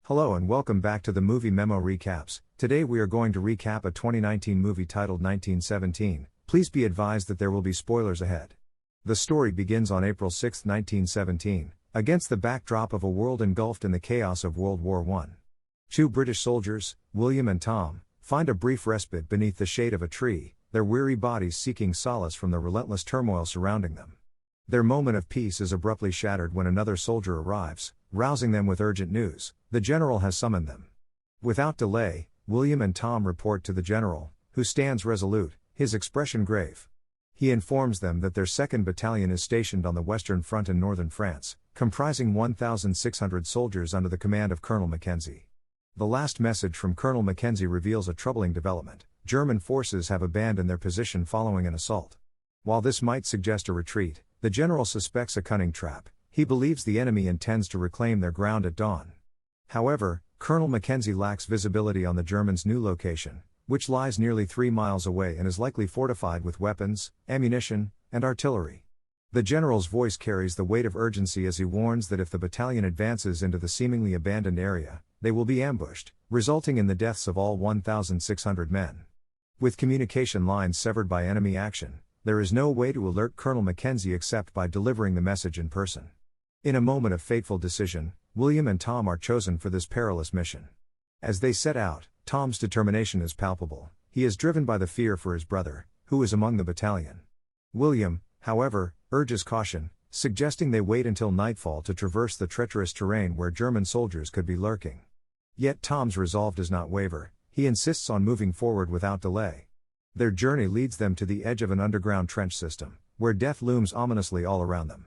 Hello and welcome back to the Movie Memo Recaps. Today we are going to recap a 2019 movie titled 1917. Please be advised that there will be spoilers ahead. The story begins on April 6, 1917, against the backdrop of a world engulfed in the chaos of World War I. Two British soldiers, William and Tom, find a brief respite beneath the shade of a tree, their weary bodies seeking solace from the relentless turmoil surrounding them. Their moment of peace is abruptly shattered when another soldier arrives, rousing them with urgent news. The general has summoned them. Without delay, William and Tom report to the general, who stands resolute, his expression grave. He informs them that their 2nd Battalion is stationed on the Western Front in northern France, comprising 1,600 soldiers under the command of Colonel Mackenzie. The last message from Colonel Mackenzie reveals a troubling development. German forces have abandoned their position following an assault. While this might suggest a retreat, the general suspects a cunning trap. He believes the enemy intends to reclaim their ground at dawn. However, Colonel Mackenzie lacks visibility on the Germans' new location, which lies nearly 3 miles away and is likely fortified with weapons, ammunition, and artillery. The general's voice carries the weight of urgency as he warns that if the battalion advances into the seemingly abandoned area, they will be ambushed, resulting in the deaths of all 1,600 men. With communication lines severed by enemy action, there is no way to alert Colonel Mackenzie except by delivering the message in person. In a moment of fateful decision, William and Tom are chosen for this perilous mission. As they set out, Tom's determination is palpable. He is driven by the fear for his brother, who is among the battalion. William, however, urges caution, suggesting they wait until nightfall to traverse the treacherous terrain where German soldiers could be lurking. Yet Tom's resolve does not waver. He insists on moving forward without delay. Their journey leads them to the edge of an underground trench system, where death looms ominously all around them.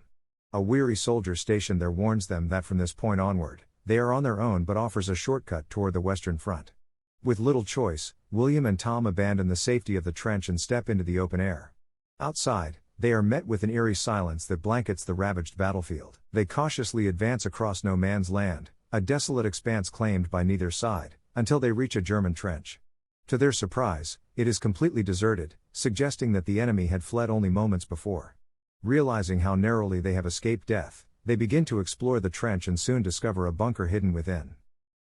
A weary soldier stationed there warns them that from this point onward, they are on their own but offers a shortcut toward the Western Front. With little choice, William and Tom abandon the safety of the trench and step into the open air. Outside, they are met with an eerie silence that blankets the ravaged battlefield. They cautiously advance across no man's land, a desolate expanse claimed by neither side, until they reach a German trench. To their surprise, it is completely deserted, suggesting that the enemy had fled only moments before. Realizing how narrowly they have escaped death, they begin to explore the trench and soon discover a bunker hidden within.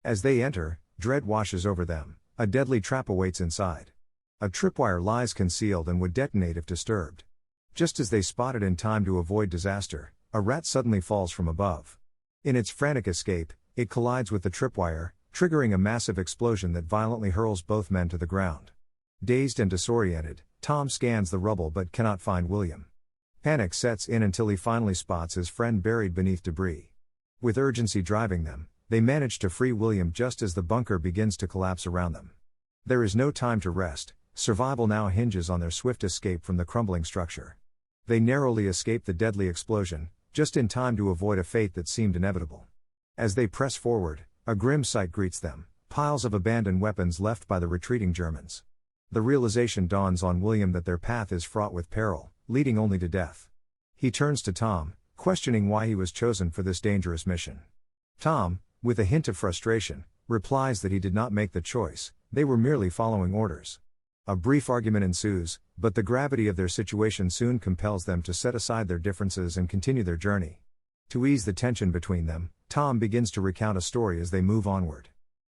As they enter, dread washes over them. A deadly trap awaits inside. A tripwire lies concealed and would detonate if disturbed. Just as they spot it in time to avoid disaster, a rat suddenly falls from above. In its frantic escape, it collides with the tripwire, triggering a massive explosion that violently hurls both men to the ground. Dazed and disoriented, Tom scans the rubble but cannot find William. Panic sets in until he finally spots his friend buried beneath debris. With urgency driving them, they manage to free William just as the bunker begins to collapse around them. There is no time to rest. Survival now hinges on their swift escape from the crumbling structure. They narrowly escape the deadly explosion, just in time to avoid a fate that seemed inevitable. As they press forward, a grim sight greets them: piles of abandoned weapons left by the retreating Germans. The realization dawns on William that their path is fraught with peril, leading only to death. He turns to Tom, questioning why he was chosen for this dangerous mission. Tom, with a hint of frustration, replies that he did not make the choice, they were merely following orders. A brief argument ensues, but the gravity of their situation soon compels them to set aside their differences and continue their journey. To ease the tension between them, Tom begins to recount a story as they move onward.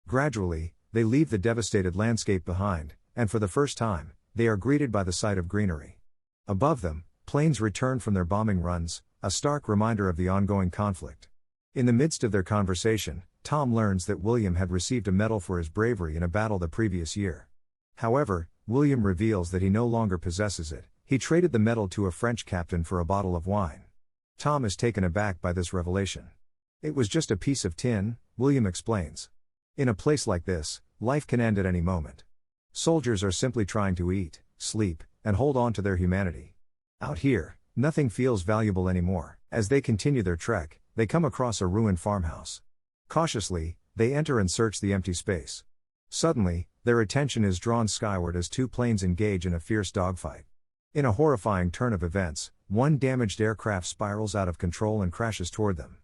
Gradually, they leave the devastated landscape behind, and for the first time, they are greeted by the sight of greenery. Above them, planes return from their bombing runs, a stark reminder of the ongoing conflict. In the midst of their conversation, Tom learns that William had received a medal for his bravery in a battle the previous year. However, William reveals that he no longer possesses it. He traded the medal to a French captain for a bottle of wine. Tom is taken aback by this revelation. "It was just a piece of tin," William explains. "In a place like this, life can end at any moment. Soldiers are simply trying to eat, sleep, and hold on to their humanity. Out here, nothing feels valuable anymore." As they continue their trek, they come across a ruined farmhouse. Cautiously, they enter and search the empty space. Suddenly, their attention is drawn skyward as two planes engage in a fierce dogfight. In a horrifying turn of events, one damaged aircraft spirals out of control and crashes toward them.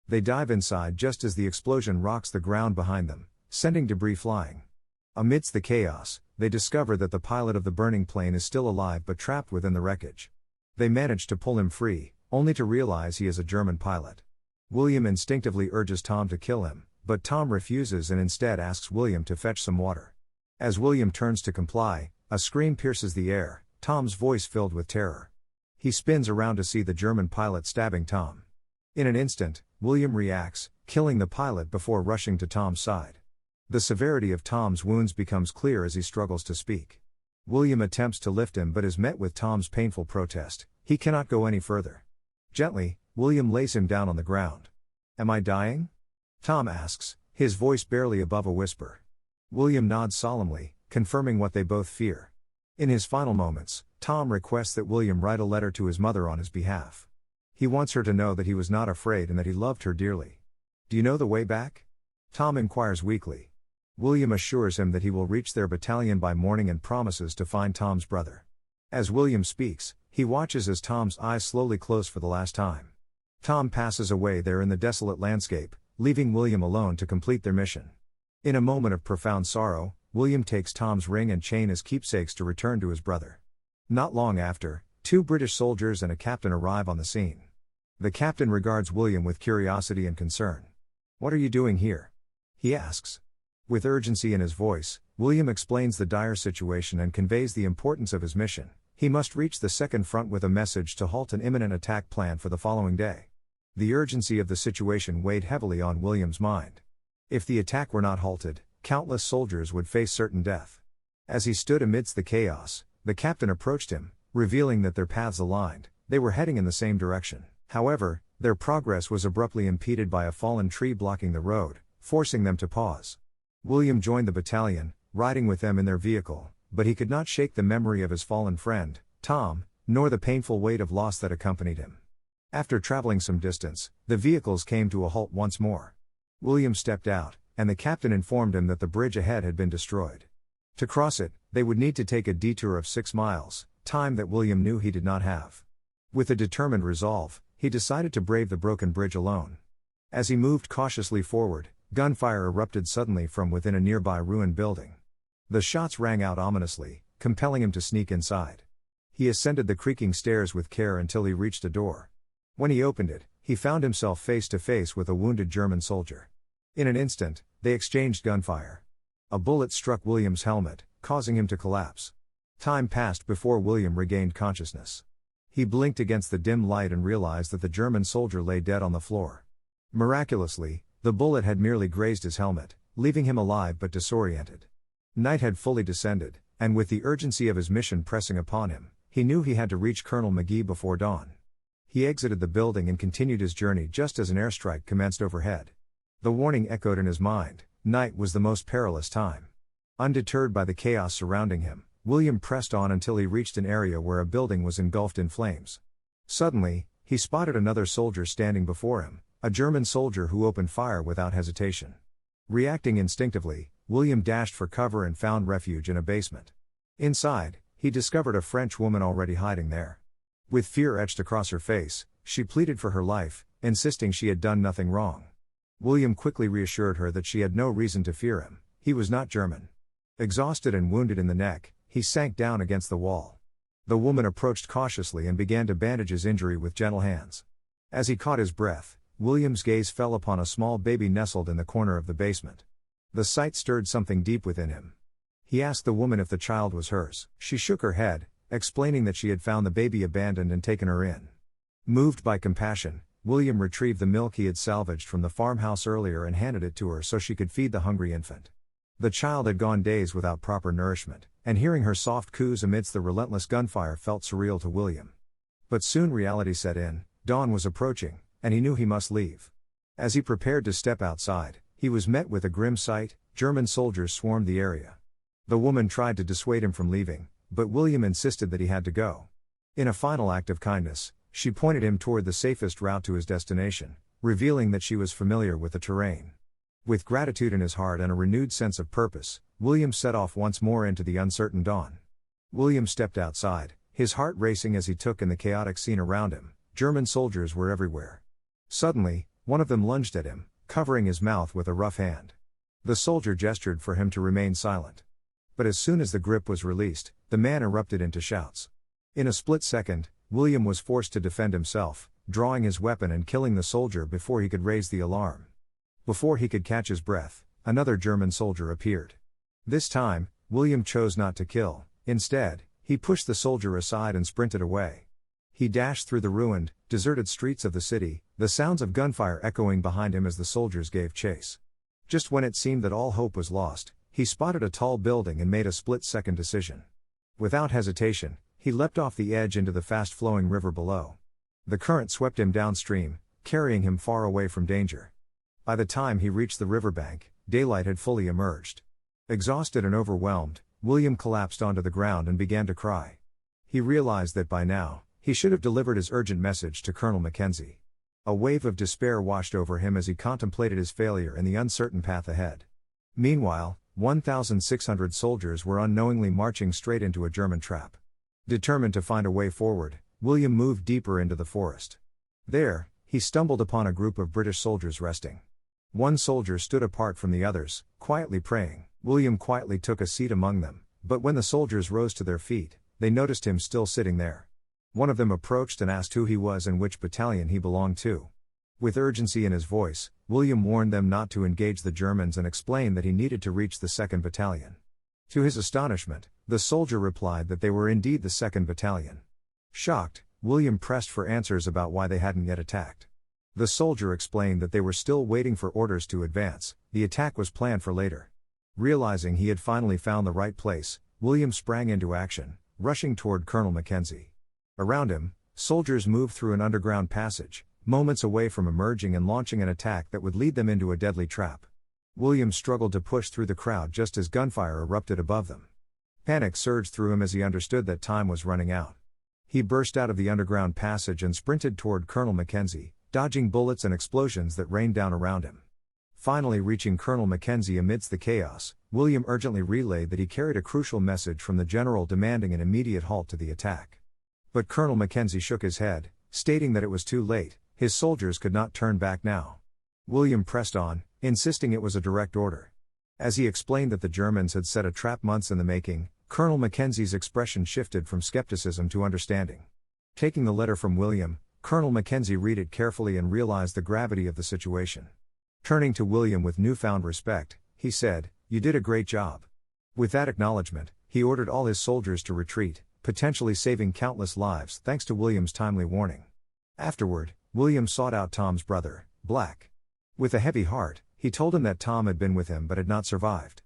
They dive inside just as the explosion rocks the ground behind them, sending debris flying. Amidst the chaos, they discover that the pilot of the burning plane is still alive but trapped within the wreckage. They manage to pull him free, only to realize he is a German pilot. William instinctively urges Tom to kill him, but Tom refuses and instead asks William to fetch some water. As William turns to comply, a scream pierces the air, Tom's voice filled with terror. He spins around to see the German pilot stabbing Tom. In an instant, William reacts, killing the pilot before rushing to Tom's side. The severity of Tom's wounds becomes clear as he struggles to speak. William attempts to lift him but is met with Tom's painful protest. He cannot go any further. Gently, William lays him down on the ground. "Am I dying?" Tom asks, his voice barely above a whisper. William nods solemnly, confirming what they both fear. In his final moments, Tom requests that William write a letter to his mother on his behalf. He wants her to know that he was not afraid and that he loved her dearly. "Do you know the way back?" Tom inquires weakly. William assures him that he will reach their battalion by morning and promises to find Tom's brother. As William speaks, he watches as Tom's eyes slowly close for the last time. Tom passes away there in the desolate landscape, leaving William alone to complete their mission. In a moment of profound sorrow, William takes Tom's ring and chain as keepsakes to return to his brother. Not long after, 2 British soldiers and a captain arrive on the scene. The captain regards William with curiosity and concern. "What are you doing here?" he asks. With urgency in his voice, William explains the dire situation and conveys the importance of his mission. He must reach the second front with a message to halt an imminent attack planned for the following day. The urgency of the situation weighed heavily on William's mind. If the attack were not halted, countless soldiers would face certain death. As he stood amidst the chaos, the captain approached him, revealing that their paths aligned. They were heading in the same direction. However, their progress was abruptly impeded by a fallen tree blocking the road, forcing them to pause. William joined the battalion, riding with them in their vehicle, but he could not shake the memory of his fallen friend, Tom, nor the painful weight of loss that accompanied him. After traveling some distance, the vehicles came to a halt once more. William stepped out, and the captain informed him that the bridge ahead had been destroyed. To cross it, they would need to take a detour of 6 miles, time that William knew he did not have. With a determined resolve, he decided to brave the broken bridge alone. As he moved cautiously forward, gunfire erupted suddenly from within a nearby ruined building. The shots rang out ominously, compelling him to sneak inside. He ascended the creaking stairs with care until he reached a door. When he opened it, he found himself face to face with a wounded German soldier. In an instant, they exchanged gunfire. A bullet struck William's helmet, causing him to collapse. Time passed before William regained consciousness. He blinked against the dim light and realized that the German soldier lay dead on the floor. Miraculously, the bullet had merely grazed his helmet, leaving him alive but disoriented. Night had fully descended, and with the urgency of his mission pressing upon him, he knew he had to reach Colonel McGee before dawn. He exited the building and continued his journey just as an airstrike commenced overhead. The warning echoed in his mind: night was the most perilous time. Undeterred by the chaos surrounding him, William pressed on until he reached an area where a building was engulfed in flames. Suddenly, he spotted another soldier standing before him, a German soldier who opened fire without hesitation. Reacting instinctively, William dashed for cover and found refuge in a basement. Inside, he discovered a French woman already hiding there. With fear etched across her face, she pleaded for her life, insisting she had done nothing wrong. William quickly reassured her that she had no reason to fear him. He was not German. Exhausted and wounded in the neck, he sank down against the wall. The woman approached cautiously and began to bandage his injury with gentle hands. As he caught his breath, William's gaze fell upon a small baby nestled in the corner of the basement. The sight stirred something deep within him. He asked the woman if the child was hers. She shook her head, explaining that she had found the baby abandoned and taken her in. Moved by compassion, William retrieved the milk he had salvaged from the farmhouse earlier and handed it to her so she could feed the hungry infant. The child had gone days without proper nourishment, and hearing her soft coos amidst the relentless gunfire felt surreal to William. But soon reality set in. Dawn was approaching, and he knew he must leave. As he prepared to step outside, he was met with a grim sight. German soldiers swarmed the area. The woman tried to dissuade him from leaving, but William insisted that he had to go. In a final act of kindness, she pointed him toward the safest route to his destination, revealing that she was familiar with the terrain. With gratitude in his heart and a renewed sense of purpose, William set off once more into the uncertain dawn. William stepped outside, his heart racing as he took in the chaotic scene around him. German soldiers were everywhere. Suddenly, one of them lunged at him, covering his mouth with a rough hand. The soldier gestured for him to remain silent. But as soon as the grip was released, the man erupted into shouts. In a split second, William was forced to defend himself, drawing his weapon and killing the soldier before he could raise the alarm. Before he could catch his breath, another German soldier appeared. This time, William chose not to kill. Instead, he pushed the soldier aside and sprinted away. He dashed through the ruined, deserted streets of the city, the sounds of gunfire echoing behind him as the soldiers gave chase. Just when it seemed that all hope was lost, he spotted a tall building and made a split-second decision. Without hesitation, he leapt off the edge into the fast-flowing river below. The current swept him downstream, carrying him far away from danger. By the time he reached the riverbank, daylight had fully emerged. Exhausted and overwhelmed, William collapsed onto the ground and began to cry. He realized that by now, he should have delivered his urgent message to Colonel Mackenzie. A wave of despair washed over him as he contemplated his failure and the uncertain path ahead. Meanwhile, 1,600 soldiers were unknowingly marching straight into a German trap. Determined to find a way forward, William moved deeper into the forest. There, he stumbled upon a group of British soldiers resting. One soldier stood apart from the others, quietly praying. William quietly took a seat among them, but when the soldiers rose to their feet, they noticed him still sitting there. One of them approached and asked who he was and which battalion he belonged to. With urgency in his voice, William warned them not to engage the Germans and explained that he needed to reach the 2nd Battalion. To his astonishment, the soldier replied that they were indeed the 2nd Battalion. Shocked, William pressed for answers about why they hadn't yet attacked. The soldier explained that they were still waiting for orders to advance, the attack was planned for later. Realizing he had finally found the right place, William sprang into action, rushing toward Colonel Mackenzie. Around him, soldiers moved through an underground passage, moments away from emerging and launching an attack that would lead them into a deadly trap. William struggled to push through the crowd just as gunfire erupted above them. Panic surged through him as he understood that time was running out. He burst out of the underground passage and sprinted toward Colonel Mackenzie, dodging bullets and explosions that rained down around him. Finally reaching Colonel Mackenzie amidst the chaos, William urgently relayed that he carried a crucial message from the general demanding an immediate halt to the attack. But Colonel Mackenzie shook his head, stating that it was too late, his soldiers could not turn back now. William pressed on, insisting it was a direct order. As he explained that the Germans had set a trap months in the making, Colonel Mackenzie's expression shifted from skepticism to understanding. Taking the letter from William, Colonel Mackenzie read it carefully and realized the gravity of the situation. Turning to William with newfound respect, he said, "You did a great job." With that acknowledgement, he ordered all his soldiers to retreat, potentially saving countless lives thanks to William's timely warning. Afterward, William sought out Tom's brother, Black. With a heavy heart, he told him that Tom had been with him but had not survived.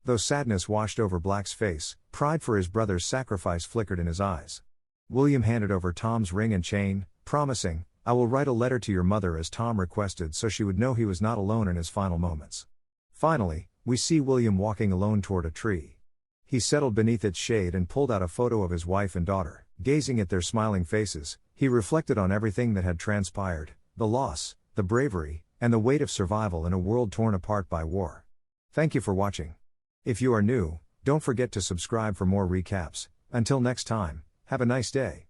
Though sadness washed over Black's face, pride for his brother's sacrifice flickered in his eyes. William handed over Tom's ring and chain, promising, "I will write a letter to your mother as Tom requested so she would know he was not alone in his final moments." Finally, we see William walking alone toward a tree. He settled beneath its shade and pulled out a photo of his wife and daughter. Gazing at their smiling faces, he reflected on everything that had transpired, the loss, the bravery, and the weight of survival in a world torn apart by war. Thank you for watching. If you are new, don't forget to subscribe for more recaps. Until next time, have a nice day.